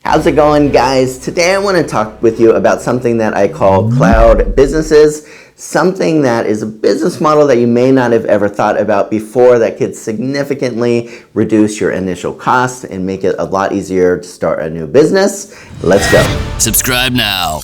How's it going, guys? Today I want to talk with you about something that I call cloud businesses, something that is a business model that you may not have ever thought about before that could significantly reduce your initial cost and make it a lot easier to start a new business. Let's go. Subscribe now.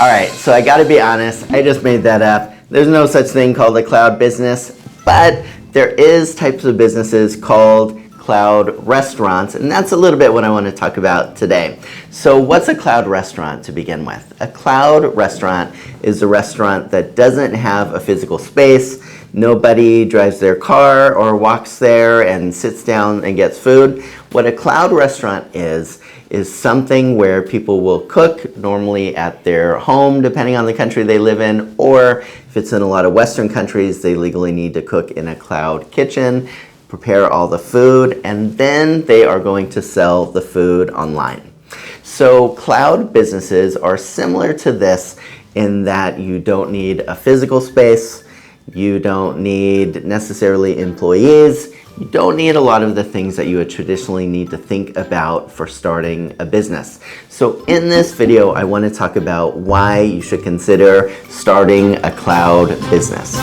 All right, so I gotta be honest, I just made that up. There's no such thing called a cloud business, but there is types of businesses called cloud restaurants, and that's a little bit what I want to talk about today. So what's a cloud restaurant to begin with? A cloud restaurant is a restaurant that doesn't have a physical space. Nobody drives their car or walks there and sits down and gets food. What a cloud restaurant is something where people will cook, normally at their home, depending on the country they live in, or if it's in a lot of Western countries, they legally need to cook in a cloud kitchen, prepare all the food, and then they are going to sell the food online. So cloud businesses are similar to this in that you don't need a physical space, you don't need necessarily employees, you don't need a lot of the things that you would traditionally need to think about for starting a business. So in this video, I want to talk about why you should consider starting a cloud business.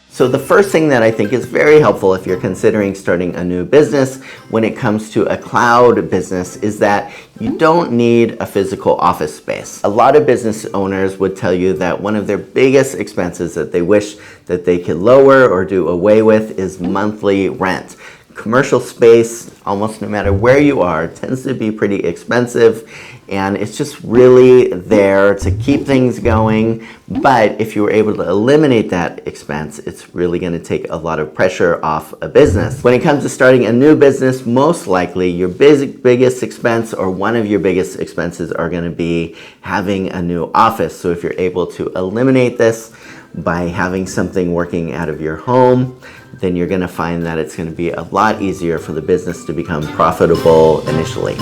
So the first thing that I think is very helpful if you're considering starting a new business when it comes to a cloud business is that you don't need a physical office space. A lot of business owners would tell you that one of their biggest expenses that they wish that they could lower or do away with is monthly rent. Commercial space, almost no matter where you are, tends to be pretty expensive, and it's just really there to keep things going. But if you were able to eliminate that expense, it's really going to take a lot of pressure off a business. When it comes to starting a new business, most likely your biggest expense or one of your biggest expenses are going to be having a new office. So if you're able to eliminate this by having something working out of your home, then you're going to find that it's going to be a lot easier for the business to become profitable initially.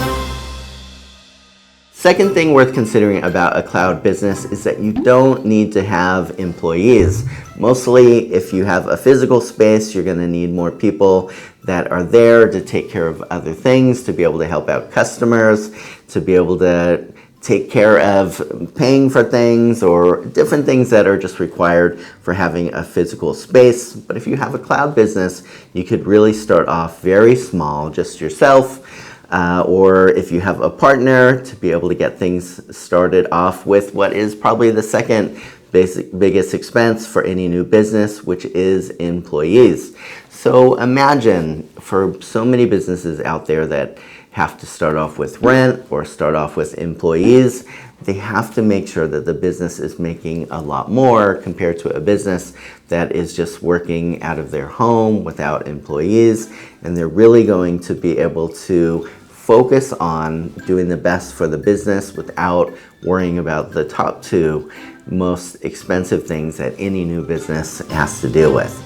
Second thing worth considering about a cloud business is that you don't need to have employees. Mostly, if you have a physical space, you're going to need more people that are there to take care of other things, to be able to help out customers, to be able to take care of paying for things or different things that are just required for having a physical space. But if you have a cloud business, you could really start off very small, just yourself, or if you have a partner, to be able to get things started off with what is probably the second biggest expense for any new business, which is employees. So imagine for so many businesses out there that have to start off with rent or start off with employees, they have to make sure that the business is making a lot more compared to a business that is just working out of their home without employees. And they're really going to be able to focus on doing the best for the business without worrying about the top two most expensive things that any new business has to deal with.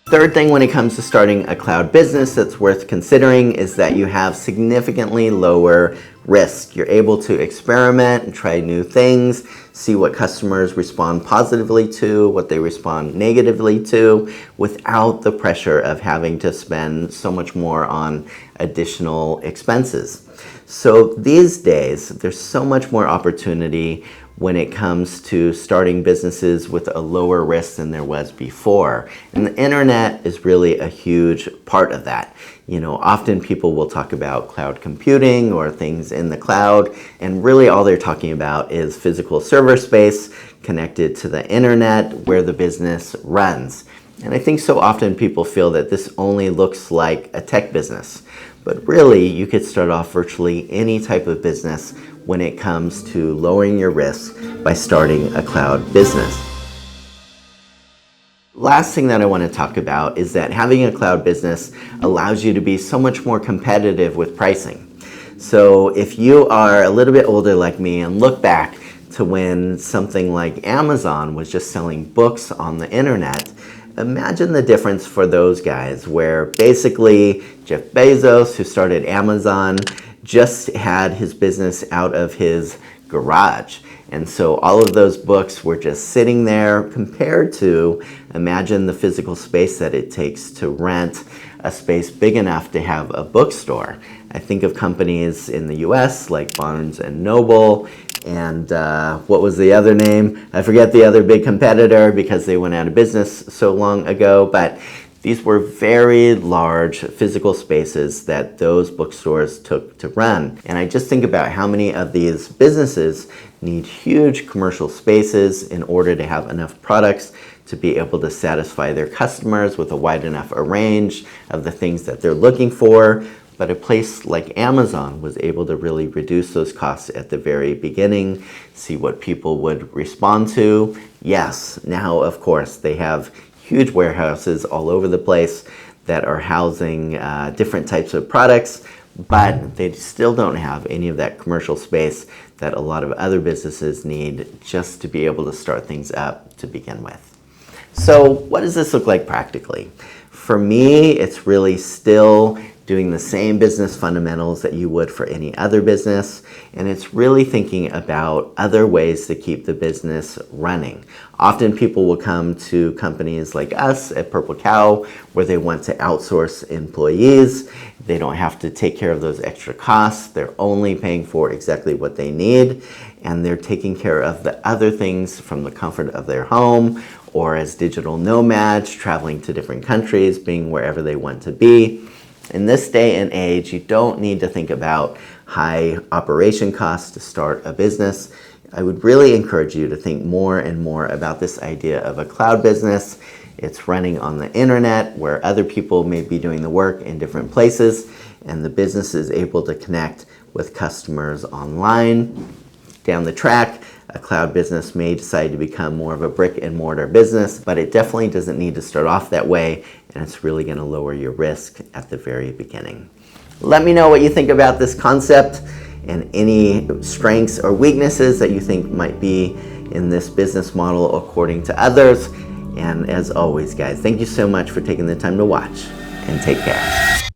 Third thing when it comes to starting a cloud business that's worth considering is that you have significantly lower risk. You're able to experiment and try new things, see what customers respond positively to, what they respond negatively to, without the pressure of having to spend so much more on additional expenses. So these days, there's so much more opportunity when it comes to starting businesses with a lower risk than there was before. And the internet is really a huge part of that. You know, often people will talk about cloud computing or things in the cloud, and really all they're talking about is physical server space connected to the internet where the business runs. And I think so often people feel that this only looks like a tech business. But really, you could start off virtually any type of business when it comes to lowering your risk by starting a cloud business. Last thing that I want to talk about is that having a cloud business allows you to be so much more competitive with pricing. So if you are a little bit older like me and look back to when something like Amazon was just selling books on the internet, imagine the difference for those guys where basically Jeff Bezos, who started Amazon, just had his business out of his garage. And so all of those books were just sitting there compared to, imagine the physical space that it takes to rent a space big enough to have a bookstore. I think of companies in the US like Barnes and Noble, and what was the other name? I forget the other big competitor because they went out of business so long ago, but these were very large physical spaces that those bookstores took to run. And I just think about how many of these businesses need huge commercial spaces in order to have enough products to be able to satisfy their customers with a wide enough range of the things that they're looking for. But a place like Amazon was able to really reduce those costs at the very beginning, see what people would respond to. Yes, now of course they have huge warehouses all over the place that are housing different types of products, but they still don't have any of that commercial space that a lot of other businesses need just to be able to start things up to begin with. So what does this look like practically? For me, it's really still doing the same business fundamentals that you would for any other business, and it's really thinking about other ways to keep the business running. Often people will come to companies like us at Purple Cow where they want to outsource employees. They don't have to take care of those extra costs. They're only paying for exactly what they need, and they're taking care of the other things from the comfort of their home or as digital nomads, traveling to different countries, being wherever they want to be. In this day and age, you don't need to think about high operation costs to start a business. I would really encourage you to think more and more about this idea of a cloud business. It's running on the internet where other people may be doing the work in different places, and the business is able to connect with customers online. Down the track, a cloud business may decide to become more of a brick and mortar business, but it definitely doesn't need to start off that way, and it's really going to lower your risk at the very beginning. Let me know what you think about this concept and any strengths or weaknesses that you think might be in this business model according to others. And as always, guys, thank you so much for taking the time to watch, and take care.